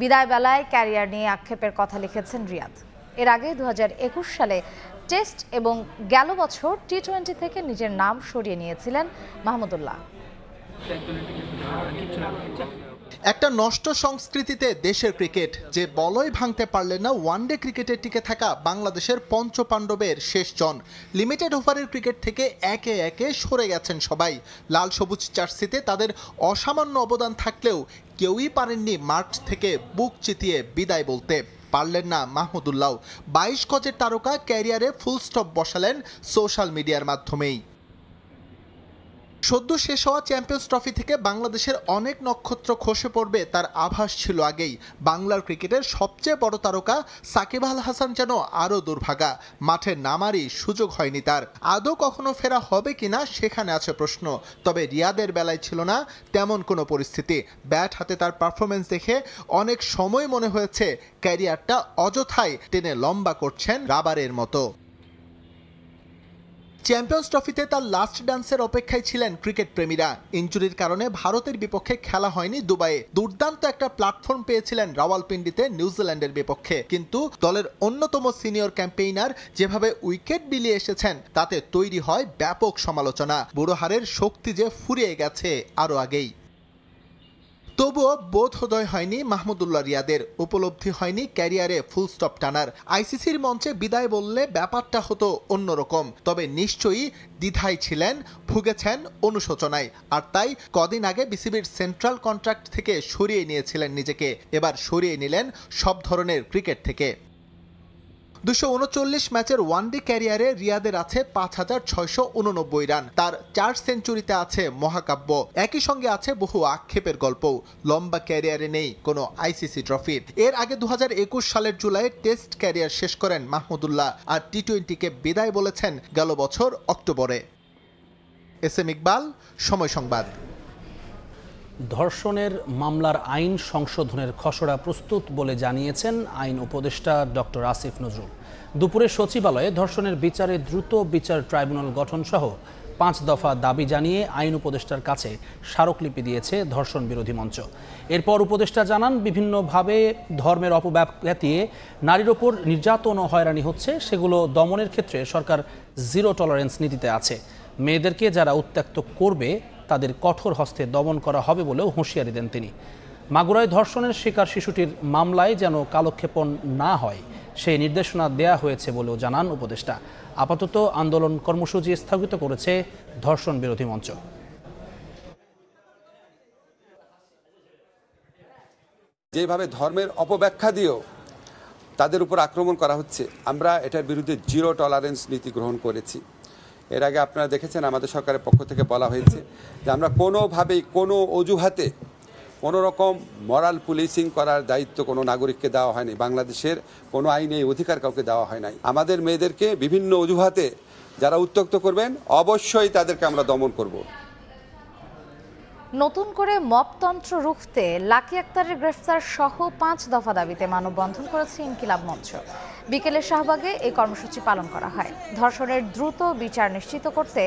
বিদায় বেলায় ক্যারিয়ার নিয়ে আক্ষেপের কথা লিখেছেন রিয়াদ। এর আগে 2021 সালে টেস্ট এবং গেল বছর টি-20 থেকে নিজের নাম সরিয়ে নিয়েছিলেন মাহমুদুল্লাহ। একটা নষ্ট সংস্কৃতিতে দেশের ক্রিকেট, যে বলয় ভাঙতে পারলেন না ওয়ানডে ক্রিকেটে টিকে থাকা বাংলাদেশের পঞ্চপাণ্ডবের শেষ জন। লিমিটেড ওভারের ক্রিকেট থেকে একে একে সরে গেছেন সবাই। লাল সবুজ জার্সিতে তাদের অসামান্য অবদান থাকলেও কেউই পারেননি মাঠ থেকে বুক চিতিয়ে বিদায় বলতে। পারলেন না মাহমুদুল্লাহ। 22 গজের তারকা ক্যারিয়ারে ফুল স্টপ বসালেন সোশ্যাল মিডিয়ার মাধ্যমেই। সদ্য শেষ হওয়া চ্যাম্পিয়ন্স ট্রফি থেকে বাংলাদেশের অনেক নক্ষত্র খসে পড়বে তার আভাস ছিল আগেই। বাংলার ক্রিকেটের সবচেয়ে বড় তারকা সাকিব আল হাসান যেন আরও দুর্ভাগা। মাঠে নামারই সুযোগ হয়নি তার। আদৌ কখনো ফেরা হবে কিনা সেখানে আছে প্রশ্ন। তবে রিয়াদের বেলায় ছিল না তেমন কোনো পরিস্থিতি। ব্যাট হাতে তার পারফরমেন্স দেখে অনেক সময় মনে হয়েছে ক্যারিয়ারটা অযথায় টেনে লম্বা করছেন রাবারের মতো। চ্যাম্পিয়ন্স ট্রফিতে তার লাস্ট ডান্সের অপেক্ষায় ছিলেন ক্রিকেট প্রেমীরা। ইনজুরির কারণে ভারতের বিপক্ষে খেলা হয়নি দুবাইয়ে। দুর্দান্ত একটা প্ল্যাটফর্ম পেয়েছিলেন রাওয়ালপিন্ডিতে নিউজিল্যান্ডের বিপক্ষে। কিন্তু দলের অন্যতম সিনিয়র ক্যাম্পেইনার যেভাবে উইকেট বিলিয়ে এসেছেন তাতে তৈরি হয় ব্যাপক সমালোচনা। বুড়োহারের শক্তি যে ফুরিয়ে গেছে আরও আগেই। তবুও বোধোদয় হয়নি মাহমুদুল্লাহ রিয়াদের, উপলব্ধি হয়নি ক্যারিয়ারে ফুল স্টপ টানার। আইসিসির মঞ্চে বিদায় বললে ব্যাপারটা হতো অন্যরকম। তবে নিশ্চয়ই দ্বিধায় ছিলেন, ভুগেছেন অনুশোচনায়। আর তাই কদিন আগে বিসিবির সেন্ট্রাল কন্ট্রাক্ট থেকে সরিয়ে নিয়েছিলেন নিজেকে। এবার সরিয়ে নিলেন সব ধরনের ক্রিকেট থেকে। 239 ম্যাচের ওয়ানডে ক্যারিয়ারে রিয়াদের আছে 5,689 রান। তার 4 সেঞ্চুরিতে আছে মহাকাব্য, একই সঙ্গে আছে বহু আক্ষেপের গল্প। লম্বা ক্যারিয়ারে নেই কোনো আইসিসি ট্রফি। এর আগে 2021 সালের জুলাইয়ে টেস্ট ক্যারিয়ার শেষ করেন মাহমুদুল্লাহ, আর টি-20কে বিদায় বলেছেন গেল বছর অক্টোবরে। এস.এম. ইকবাল, সময় সংবাদ। ধর্ষণের মামলার আইন সংশোধনের খসড়া প্রস্তুত বলে জানিয়েছেন আইন উপদেষ্টা ডক্টর আসিফ নজরুল। দুপুরে সচিবালয়ে ধর্ষণের বিচারে দ্রুত বিচার ট্রাইব্যুনাল গঠন সহ 5 দফা দাবি জানিয়ে আইন উপদেষ্টার কাছে স্মারকলিপি দিয়েছে ধর্ষণ বিরোধী মঞ্চ। এরপর উপদেষ্টা জানান, বিভিন্নভাবে ধর্মের অপব্যাখ্যা নারীর ওপর নির্যাতন ও হয়রানি হচ্ছে, সেগুলো দমনের ক্ষেত্রে সরকার জিরো টলারেন্স নীতিতে আছে। মেয়েদেরকে যারা উত্ত্যক্ত করবে তাদের কঠোর হস্তে দমন করা হবে বলেও হুঁশিয়ারি দেন তিনি। মাগুরায় ধর্ষণের শিকার শিশুটির মামলায় যেন কালক্ষেপণ না হয় সেই নির্দেশনা দেয়া হয়েছে বলেও জানান উপদেষ্টা। আপাতত আন্দোলন কর্মসূচি স্থগিত করেছে ধর্ষণ বিরোধী মঞ্চ। যেভাবে ধর্মের অপব্যাখ্যা দিয়েও তাদের উপর আক্রমণ করা হচ্ছে, আমরা এটার বিরুদ্ধে জিরো টলারেন্স নীতি গ্রহণ করেছি। এর আগে আপনারা দেখেছেন আমাদের সরকারের পক্ষ থেকে বলা হয়েছে যে আমরা কোনোভাবেই কোনো অজুহাতে কোনো রকম মরাল পুলিশিং করার দায়িত্ব কোনো নাগরিককে দেওয়া হয়নি। বাংলাদেশের কোনো আইনে এই অধিকার কাউকে দেওয়া হয় নাই। আমাদের মেয়েদেরকে বিভিন্ন অজুহাতে যারা উত্ত্যক্ত করবেন অবশ্যই তাদেরকে আমরা দমন করব। নতুন করে মপতন্ত্র রুখতে লাকি আক্তারের গ্রেফতার সহ 5 দফা দাবিতে মানববন্ধন করেছে ইনকিলাব মঞ্চ। বিকেলে শাহবাগে এই কর্মসূচি পালন করা হয়। ধর্ষণের দ্রুত বিচার নিশ্চিত করতে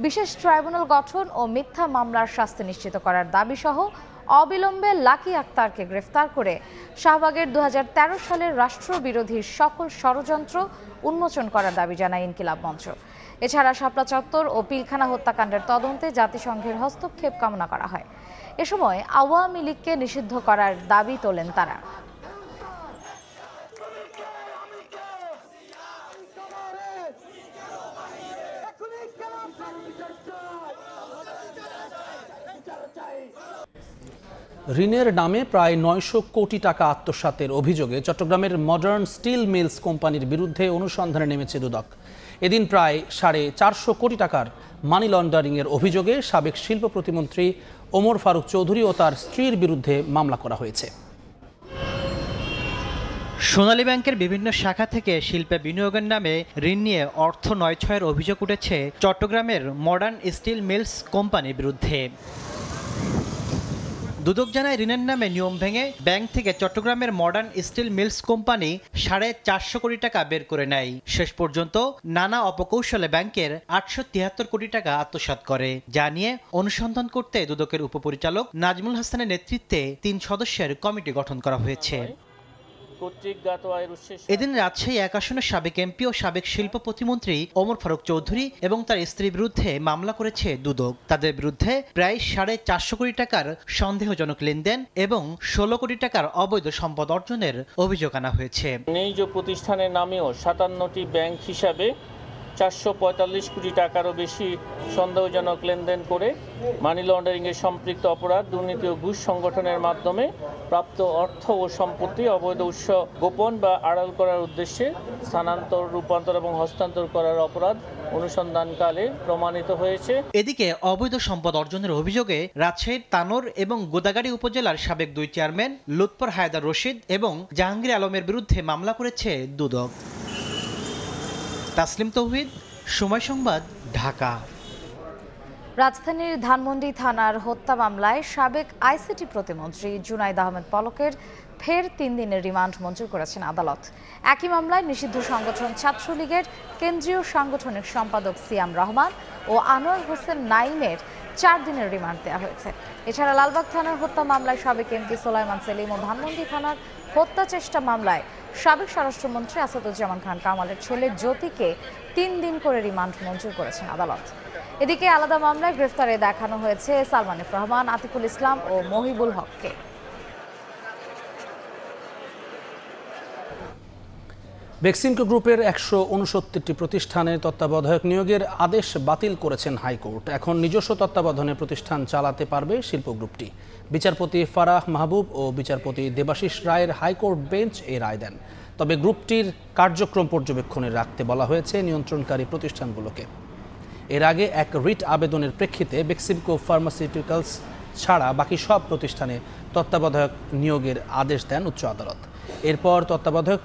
বিশেষ ট্রাইব্যুনাল গঠন ও মিথ্যা মামলার শাস্তি নিশ্চিত করার দাবি সহ অবিলম্বে লাকি আক্তারকে গ্রেফতার করে শাহবাগের 2013 সালের রাষ্ট্রবিরোধী সকল ষড়যন্ত্র উন্মোচন করার দাবি জানায় ইনকিলাব মঞ্চ। এছাড়া শাপলা চত্বর ও পিলখানা হত্যাকাণ্ডের তদন্তে জাতিসংঘের হস্তক্ষেপ কামনা করা হয়। এ সময় আওয়ামী লীগকে নিষিদ্ধ করার দাবি তোলেন তারা। ঋণের নামে প্রায় 900 কোটি টাকা আত্মসাতের অভিযোগে চট্টগ্রামের মডার্ন স্টিল মিলস কোম্পানির বিরুদ্ধে অনুসন্ধানে নেমেছে দুদক। এদিন প্রায় 450 কোটি টাকার মানি লন্ডারিংয়ের অভিযোগে সাবেক শিল্প প্রতিমন্ত্রী ওমর ফারুক চৌধুরী ও তার স্ত্রীর বিরুদ্ধে মামলা করা হয়েছে। সোনালী ব্যাংকের বিভিন্ন শাখা থেকে শিল্পে বিনিয়োগের নামে ঋণ নিয়ে অর্থ নয়ছয়ের অভিযোগ উঠেছে চট্টগ্রামের মডার্ন স্টিল মিলস কোম্পানির বিরুদ্ধে। দুদক জানায়, ঋণের নামে নিয়ম ভেঙে ব্যাংক থেকে চট্টগ্রামের মডার্ন স্টিল মিলস কোম্পানি 450 কোটি টাকা বের করে নেয়। শেষ পর্যন্ত নানা অপকৌশলে ব্যাংকের 873 কোটি টাকা আত্মসাৎ করে। যা নিয়ে অনুসন্ধান করতে দুদকের উপপরিচালক নাজমুল হাসানের নেতৃত্বে 3 সদস্যের কমিটি গঠন করা হয়েছে। এদিন রাজশাহী 1 আসনের সাবেক এমপি ও সাবেক শিল্প প্রতিমন্ত্রী ওমর ফারুক চৌধুরী এবং তার স্ত্রীর বিরুদ্ধে মামলা করেছে দুদক। তাদের বিরুদ্ধে প্রায় 450 কোটি টাকার সন্দেহজনক লেনদেন এবং 16 কোটি টাকার অবৈধ সম্পদ অর্জনের অভিযোগ আনা হয়েছে। নিজ প্রতিষ্ঠানের নামেও 57টি ব্যাংক হিসাবে 445 কোটি টাকারও বেশি সন্দেহজনক লেনদেন করে মানি লন্ডারিংয়ে সম্পৃক্ত অপরাধ, দুর্নীতি ও ঘুষ সংগঠনের মাধ্যমে প্রাপ্ত অর্থ ও সম্পত্তি অবৈধ উৎস গোপন বা আড়াল করার উদ্দেশ্যে স্থানান্তর, রূপান্তর এবং হস্তান্তর করার অপরাধ অনুসন্ধানকালে প্রমাণিত হয়েছে। এদিকে অবৈধ সম্পদ অর্জনের অভিযোগে রাজশাহীর তানোর এবং গোদাগাড়ী উপজেলার সাবেক 2 চেয়ারম্যান লুৎফর হায়দার রশিদ এবং জাহাঙ্গীর আলমের বিরুদ্ধে মামলা করেছে দুদক। তাসলিম তৌহিদ, সময় সংবাদ, ঢাকা। রাজধানীর ধানমন্ডি থানার হত্যা মামলায় সাবেক আইসিটি প্রতিমন্ত্রী জুনাইদ আহমেদ পলকের ফের 3 দিনের রিমান্ড মঞ্জুর করেছেন আদালত। একই মামলায় নিষিদ্ধ সংগঠন ছাত্রলীগের কেন্দ্রীয় সাংগঠনিক সম্পাদক সিয়াম রহমান ও আনোয়ার হোসেন নাইমের 4 দিনের রিমান্ড দেওয়া হয়েছে। এছাড়া লালবাগ থানার হত্যা মামলায় সাবেক এমপি সোলাইমান সেলিম ও ধানমন্ডি থানার হত্যা চেষ্টা মামলায় সাবেক স্বরাষ্ট্রমন্ত্রী আসাদুজ্জামান খান কামালের ছেলে জ্যোতিকে 3 দিন করে রিমান্ড মঞ্জুর করেছেন আদালত। এদিকে আলাদা মামলায় গ্রেফতারে দেখানো হয়েছে সালমান এফ রহমান, আতিকুল ইসলাম ও মহিবুল হককে। বেক্সিমকো গ্রুপের 169টি প্রতিষ্ঠানের তত্ত্বাবধায়ক নিয়োগের আদেশ বাতিল করেছেন হাইকোর্ট। এখন নিজস্ব তত্ত্বাবধানে প্রতিষ্ঠান চালাতে পারবে শিল্প গ্রুপটি। বিচারপতি ফারাহ মাহবুব ও বিচারপতি দেবাশিস রায়ের হাইকোর্ট বেঞ্চ এই রায় দেন। তবে গ্রুপটির কার্যক্রম পর্যবেক্ষণে রাখতে বলা হয়েছে নিয়ন্ত্রণকারী প্রতিষ্ঠানগুলোকে। এর আগে এক রিট আবেদনের প্রেক্ষিতে বেক্সিমকো ফার্মাসিউটিক্যালস ছাড়া বাকি সব প্রতিষ্ঠানে তত্ত্বাবধায়ক নিয়োগের আদেশ দেন উচ্চ আদালত। এরপর তত্ত্বাবধায়ক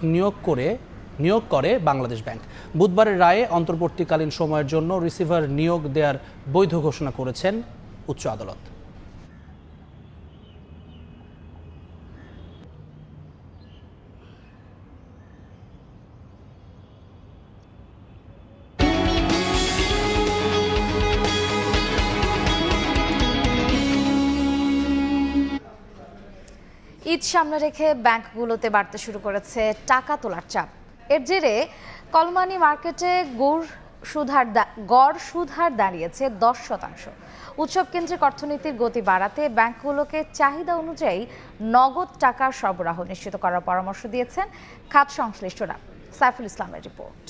নিয়োগ করে বাংলাদেশ ব্যাংক। বুধবারের রায়ে অন্তর্বর্তীকালীন সময়ের জন্য রিসিভার নিয়োগ দেওয়ার বৈধ ঘোষণা করেছেন উচ্চ আদালত। ঈদ সামনে রেখে ব্যাংকগুলোতে বাড়তে শুরু করেছে টাকা তোলার চাপ। এর জেরে কলমানি মার্কেটে গড় সুদ হার দাঁড়িয়েছে 10%। উৎসব কেন্দ্রিক অর্থনীতির গতি বাড়াতে ব্যাংকগুলোকে চাহিদা অনুযায়ী নগদ টাকার সরবরাহ নিশ্চিত করার পরামর্শ দিয়েছেন খাত সংশ্লিষ্টরা। সাইফুল ইসলামের রিপোর্ট।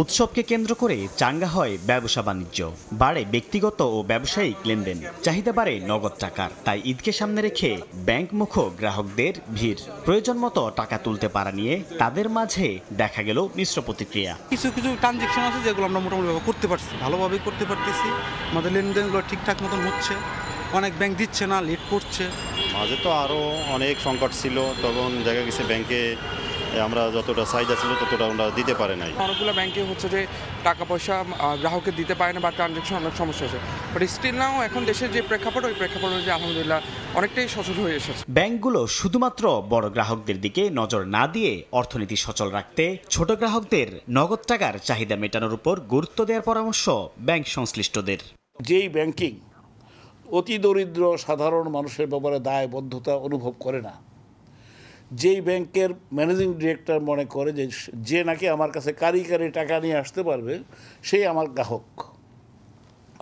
উৎসবকে কেন্দ্র করে চাঙ্গা হয় ব্যবসা বাণিজ্য, বাড়ে ব্যক্তিগত ও ব্যবসায়িক লেনদেন, চাহিদা বাড়ে নগদ টাকার। তাই ঈদকে সামনে রেখে ব্যাংকমুখ গ্রাহকদের ভিড়। প্রয়োজন মতো টাকা তুলতে পারা নিয়ে তাদের মাঝে দেখা গেল মিশ্র প্রতিক্রিয়া। কিছু ট্রানজেকশন আছে যেগুলো আমরা মোটামুটি করতে পারছি, ভালোভাবেই করতে পারতেছি। আমাদের লেনদেনগুলো ঠিকঠাক মতন হচ্ছে। অনেক ব্যাংক দিচ্ছে না, লেট করছে। মাঝে তো আরও অনেক সংকট ছিল, তখন দেখা গেছে ব্যাংকে আমরা যতটা চাহিদা ছিল ততটা আমরা দিতে পারে নাই। অনেকগুলো ব্যাংকে হচ্ছে যে টাকা পয়সা গ্রাহককে দিতে পারে না বা ট্রানজ্যাকশন অনেক সমস্যা আছে। বাট স্টিল নাও এখন দেশের যে প্রেক্ষাপট, ওই প্রেক্ষাপট অনুযায়ী আলহামদুলিল্লাহ অনেকটাই সচল হয়ে এসেছে। ব্যাংকগুলো শুধুমাত্র বড় গ্রাহকদের দিকে নজর না দিয়ে অর্থনীতি সচল রাখতে ছোট গ্রাহকদের নগদ টাকার চাহিদা মেটানোর উপর গুরুত্ব দেওয়ার পরামর্শ ব্যাংক সংশ্লিষ্টদের। যেই ব্যাংকিং অতি দরিদ্র সাধারণ মানুষের ব্যাপারে দায়বদ্ধতা অনুভব করে না, যেই ব্যাংকের ম্যানেজিং ডিরেক্টর মনে করে যে নাকি আমার কাছে কারি টাকা নিয়ে আসতে পারবে সেই আমার গ্রাহক,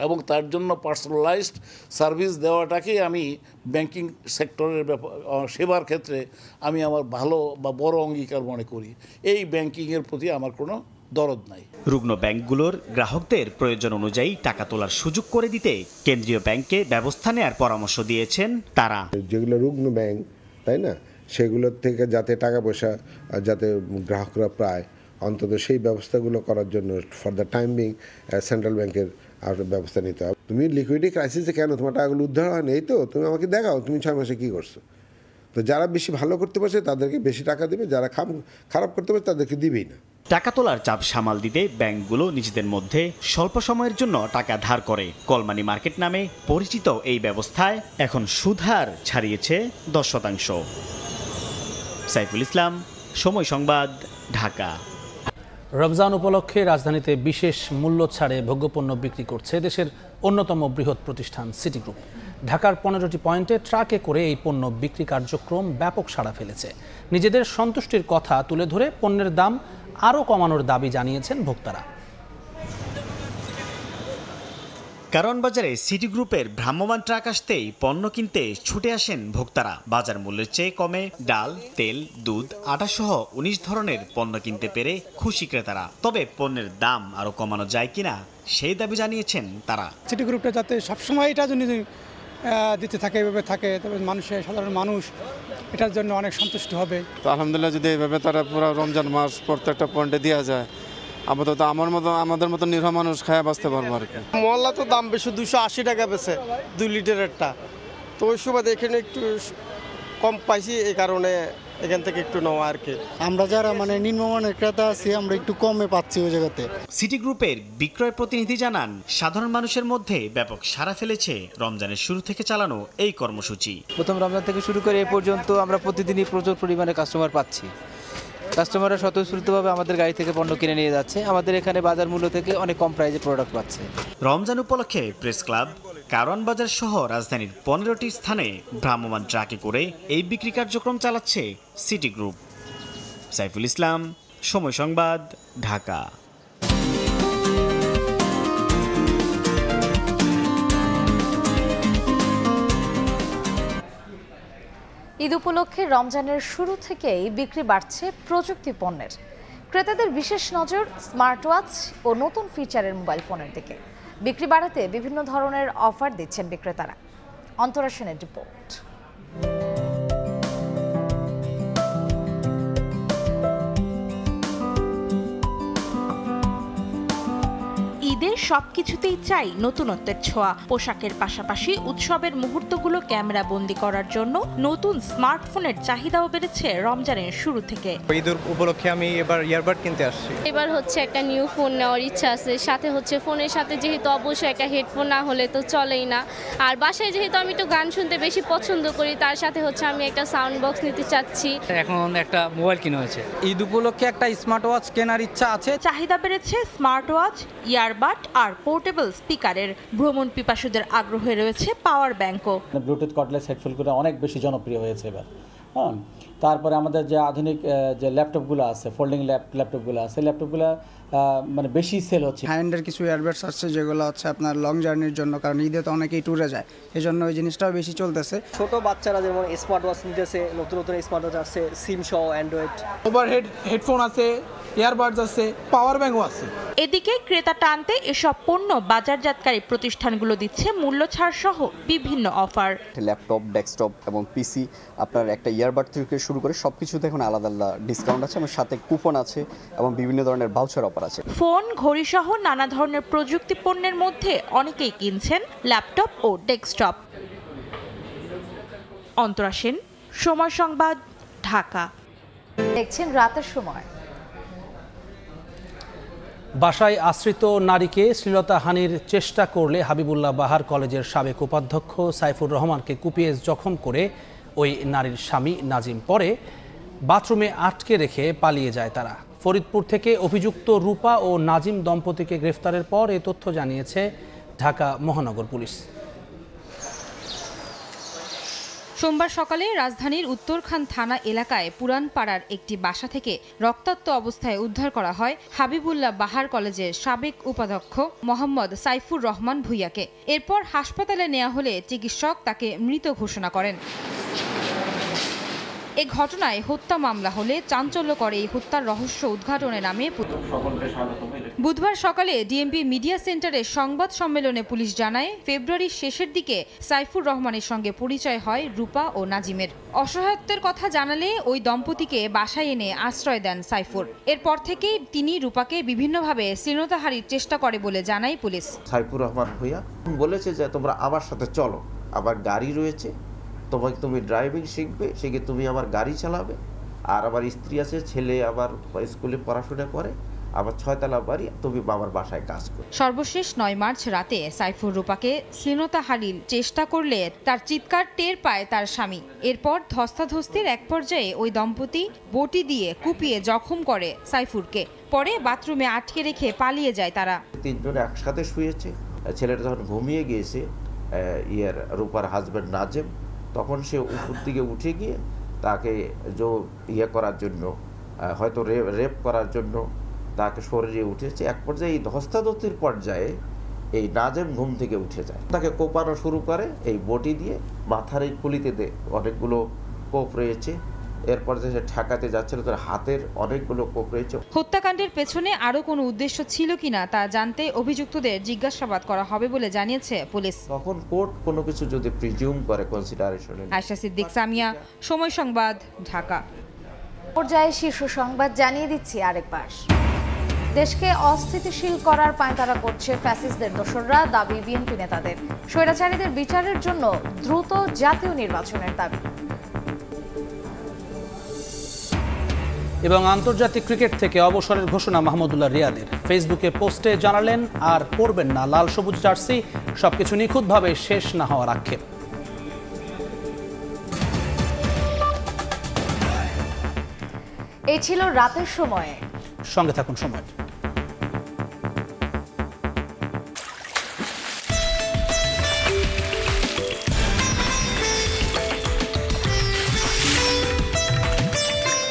এবং তার জন্য পার্সোনালাইজড সার্ভিস দেওয়াটাকেই আমি ব্যাংকিং সেক্টরের সেবার ক্ষেত্রে আমি আমার ভালো বা বড় অঙ্গীকার মনে করি। এই ব্যাংকিংয়ের প্রতি আমার কোনো দরদ নাই। রুগ্ন ব্যাংকগুলোর গ্রাহকদের প্রয়োজন অনুযায়ী টাকা তোলার সুযোগ করে দিতে কেন্দ্রীয় ব্যাংকে ব্যবস্থা নেওয়ার পরামর্শ দিয়েছেন তারা। যেগুলো রুগ্ন ব্যাংক, তাই না, সেগুলোর থেকে যাতে টাকা পয়সা যাতে গ্রাহকরা পায়, অন্তত সেই ব্যবস্থাগুলো করার জন্য for the time being central ব্যাংকের আর ব্যবস্থা নিতে হবে। তুমি লিকুইডিটি ক্রাইসিসে কেন তোমার টাকাগুলো উদ্ধার হয় না, এই তো তুমি আমাকে দেখাও তুমি 6 মাসে কী করছো। তো যারা বেশি ভালো করতে পারছে তাদেরকে বেশি টাকা দেবে, যারা খারাপ করতে পারছে তাদেরকে দিবেই না। টাকা তোলার চাপ সামাল দিতে ব্যাংকগুলো নিজেদের মধ্যে স্বল্প সময়ের জন্য টাকা ধার করে। কলমানি মার্কেট নামে পরিচিত এই ব্যবস্থায় এখন সুদ হার ছাড়িয়েছে 10%। সাইফুল ইসলাম, সময় সংবাদ, ঢাকা। রমজান উপলক্ষে রাজধানীতে বিশেষ মূল্য ছাড়ে ভোগ্যপণ্য বিক্রি করছে দেশের অন্যতম বৃহৎ প্রতিষ্ঠান সিটি গ্রুপ। ঢাকার 15টি পয়েন্টে ট্রাকে করে এই পণ্য বিক্রি কার্যক্রম ব্যাপক সাড়া ফেলেছে। নিজেদের সন্তুষ্টির কথা তুলে ধরে পণ্যের দাম আরও কমানোর দাবি জানিয়েছেন ভোক্তারা। কারণ বাজারে সিটি গ্রুপের ভ্রাম্যমাণ ট্রাক আসতেই পণ্য কিনতে ছুটে আসেন ভোক্তারা। বাজার মূল্যের চেয়ে কমে ডাল, তেল, দুধ, আটা সহ 19 ধরনের পণ্য কিনতে পেরে খুশি ক্রেতারা। তবে পণ্যের দাম আরও কমানো যায় কিনা সেই দাবি জানিয়েছেন তারা। সিটি গ্রুপটা যাতে সবসময় এটা যদি দিতে থাকে, এভাবে থাকে, তবে সাধারণ মানুষ এটার জন্য অনেক সন্তুষ্ট হবে। তো আলহামদুলিল্লাহ যদি এইভাবে তারা পুরো রমজান মাস প্রত্যেকটা পয়েন্টে দেওয়া যায়, আপাতত আমাদের মতো নিরহ মানুষ খায়া বাঁচতে পারবো আর কি। মহল্লা তো দাম বেশি 280 টাকা বেছে 2 লিটারেরটা, তো ওই সুবাদে এখানে একটু কম পাইছি, এই কারণে এখান থেকে একটু নেওয়া আর কি। আমরা যারা নিম্নমানের ক্রেতা আছি আমরা একটু কমে পাচ্ছি ওই জায়গাতে। সিটি গ্রুপের বিক্রয় প্রতিনিধি জানান, সাধারণ মানুষের মধ্যে ব্যাপক সাড়া ফেলেছে রমজানের শুরু থেকে চালানো এই কর্মসূচি। প্রথম রমজান থেকে শুরু করে এ পর্যন্ত আমরা প্রতিদিনই প্রচুর পরিমাণে কাস্টমার পাচ্ছি। কাস্টমাররা স্বতঃস্ফূর্তভাবে আমাদের গাড়ি থেকে পণ্য কিনে নিয়ে যাচ্ছে। আমাদের এখানে বাজার মূল্য থেকে অনেক কম প্রাইসে প্রোডাক্ট পাচ্ছে। রমজান উপলক্ষে প্রেস ক্লাব, কারওয়ান বাজার সহ রাজধানীর 15টি স্থানে ভ্রাম্যমাণ ট্রাকে করে এই বিক্রি কার্যক্রম চালাচ্ছে সিটি গ্রুপ। সাইফুল ইসলাম, সময় সংবাদ, ঢাকা। ঈদ উপলক্ষে রমজানের শুরু থেকেই বিক্রি বাড়ছে প্রযুক্তি পণ্যের। ক্রেতাদের বিশেষ নজর স্মার্ট ওয়াচ ও নতুন ফিচারের মোবাইল ফোনের দিকে। বিক্রি বাড়াতে বিভিন্ন ধরনের অফার দিচ্ছেন বিক্রেতারা। অন্তরা সেনের রিপোর্ট। ঈদে সবকিছুতেই চাই নতুনত্বের ছোঁয়া। পোশাকের পাশাপাশি উৎসবের মুহূর্তগুলো ক্যামেরা বন্দি করার জন্য নতুন স্মার্টফোনের চাহিদাও বেড়েছে রমজানের শুরু থেকে। ঈদ উপলক্ষে আমি এবার ইয়ারবাড কিনতে আসছি। এবার হচ্ছে একটা নিউ ফোন নেওয়ার ইচ্ছা আছে, সাথে হচ্ছে ফোনের সাথে যেহেতু অবশ্যই একটা হেডফোন না হলে তো চলেই না, আর বাসায় যেহেতু আমি একটু গান শুনতে বেশি পছন্দ করি, তার সাথে হচ্ছে আমি একটা সাউন্ড বক্স নিতে চাচ্ছি। এখন একটা মোবাইল কিনা হয়েছে, ঈদ উপলক্ষে একটা স্মার্ট ওয়াচ কেনার ইচ্ছা আছে। চাহিদা বেড়েছে স্মার্ট ওয়াচ, ইয়ারবাড আর পোর্টেবল স্পিকারের। ভ্রমণ পিপাসুদের আগ্রহে রয়েছে পাওয়ার ব্যাংকও। ব্লুটুথ কর্ডলেস হেডফোনগুলো অনেক বেশি জনপ্রিয় হয়েছে এবার। হ্যাঁ, তারপরে আমাদের যে আধুনিক যে ল্যাপটপগুলো আছে, ফোল্ডিং ল্যাপটপগুলো আছে, ল্যাপটপগুলো মানে বেশি সেল হচ্ছে। হ্যান্ডের কিছু ইয়ারবাডস আসছে যেগুলো হচ্ছে আপনার লং জার্নির জন্য, কারণ ঈদে তো অনেকেই ট্যুরে যায়, এই জন্য ওই জিনিসটাও বেশি চলতেছে। ছোট বাচ্চারা যেমন স্মার্ট ওয়াচ নিতেছে, নতুন নতুন স্মার্ট ওয়াচ আসছে, সিম সহ অ্যান্ড্রয়েড। ওভারহেড হেডফোন আছে, ইয়ারবাডস আছে, পাওয়ার ব্যাংকও আছে। এদিকে ক্রেতা টানতে এসব পণ্য বাজারজাতকারী প্রতিষ্ঠানগুলো দিচ্ছে মূল্য ছাড় সহ বিভিন্ন অফার। ল্যাপটপ, ডেস্কটপ এবং পিসি, আপনার একটা ইয়ারবাড থেকে শুরু করে সবকিছুতে এখন আলাদা আলাদা ডিসকাউন্ট আছে এবং সাথে কুপন আছে এবং বিভিন্ন ধরনের ভাউচার অফার আছে। ফোন, ঘড়ি সহ নানা ধরনের প্রযুক্তি পণ্যের মধ্যে অনেকেই কিনছেন ল্যাপটপ ও ডেস্কটপ। অন্তরা সেন, সময় সংবাদ, ঢাকা। দেখছেন রাতের সময়। বাসায় আশ্রিত নারীকে শ্লীলতাহানির চেষ্টা করলে হাবিবুল্লাহ বাহার কলেজের সাবেক উপাধ্যক্ষ সাইফুর রহমানকে কুপিয়ে জখম করে ওই নারীর স্বামী নাজিম, পরে বাথরুমে আটকে রেখে পালিয়ে যায় তারা। ফরিদপুর থেকে অভিযুক্ত রূপা ও নাজিম দম্পতিকে গ্রেফতারের পর এ তথ্য জানিয়েছে ঢাকা মহানগর পুলিশ। সোমবার সকালে রাজধানীর উত্তরখান থানা এলাকায় পুরানপাড়ার একটি বাসা থেকে রক্তাক্ত অবস্থায় উদ্ধার করা হয় হাবিবুল্লাহ বাহার কলেজের সাবেক উপাধ্যক্ষ মোহাম্মদ সাইফুর রহমান ভূঁইয়াকে। এরপর হাসপাতালে নেওয়া হলে চিকিৎসক তাকে মৃত ঘোষণা করেন। এ ঘটনায় হত্যা মামলা হলে চাঞ্চল্যকর এই হত্যার রহস্য উদ্ঘাটনে নামে বুধবার সকালে ডিএমপি মিডিয়া সেন্টারে সংবাদ সম্মেলনে পুলিশ জানায়, ফেব্রুয়ারির শেষের দিকে সাইফুর রহমানের সঙ্গে পরিচয় হয় রূপা ও নাজিমের। অসহায়ত্বের কথা জানালে ওই দম্পতিকে বাসায় এনে আশ্রয় দেন সাইফুর। এরপর থেকেই তিনি রূপাকে বিভিন্নভাবে শ্লীলতাহানির চেষ্টা করে বলে জানায় পুলিশ। সাইফুর রহমান ভূঁইয়া বলেছে যে তোমরা আমার সাথে চলো, আমার গাড়ি রয়েছে, তোমাকে তুমি ড্রাইভিং শিখবে, তুমি আমার গাড়ি চালাবে, আর আমার স্ত্রী আছে, ছেলে আমার স্কুলে পড়াশোনা করে, আমার 6 তলা বাড়ি, তুমি বাবার বাসায় কাজ করো। সর্বশেষ 9 মার্চ রাতে সাইফুর রূপাকে শ্লীলতাহানির চেষ্টা করলে তার চিৎকার টের পায় তার স্বামী। এরপর ধস্তাধস্তির এক পর্যায়ে ওই দম্পতি বটি দিয়ে কুপিয়ে জখম করে সাইফুরকে, পরে বাথরুমে আটকে রেখে পালিয়ে যায় তারা। 3 জন একসাথে শুয়েছে। ছেলেটা যখন ঘুমিয়ে গিয়েছে, রূপার হাজব্যান্ড নাজিম, তখন সে উপর দিকে উঠে গিয়ে তাকে করার জন্য, হয়তো রেপ করার জন্য তাকে শরীরে উঠেছে। এক পর্যায়ে এই ধস্তাধস্তির পর্যায়ে এই নাজিম ঘুম থেকে উঠে যায়, তাকে কোপানো শুরু করে এই বটি দিয়ে। মাথার এই খুলিতে অনেকগুলো কোপ রয়েছে। এরপর যে সে ঠেকাতে যাচ্ছিল, তার হাতের অনেকগুলো কোপ রয়েছে। হত্যাকাণ্ডের পেছনে আরও কোনো উদ্দেশ্য ছিল কিনা তা জানতে অভিযুক্তদের জিজ্ঞাসাবাদ করা হবে বলে জানিয়েছে পুলিশ। তখন কোর্ট কোনো কিছু যদি প্রিজিউম করে কনসিডারেশনে। আয়েশা সিদ্দিক, সামিয়া, সময় সংবাদ, ঢাকা। পর্যায়ে শীর্ষ সংবাদ জানিয়ে দিচ্ছি আরেকবার। দেশকে অস্থিতিশীল করার পায়তারা করছে ফ্যাসিস্টদের দোসররা, দাবি বিএনপি নেতাদের। স্বৈরাচারীদের বিচারের জন্য দ্রুত জাতীয় নির্বাচনের দাবি। এবং আন্তর্জাতিক ক্রিকেট থেকে অবসরের ঘোষণা মাহমুদুল্লাহ রিয়াদের। ফেসবুকে পোস্টে জানালেন, আর পরবেন না লাল সবুজ জার্সি, সবকিছু নিখুঁতভাবে শেষ না হওয়ার আক্ষেপ। এই ছিল রাতের সময়ে। সঙ্গে থাকুন সময়।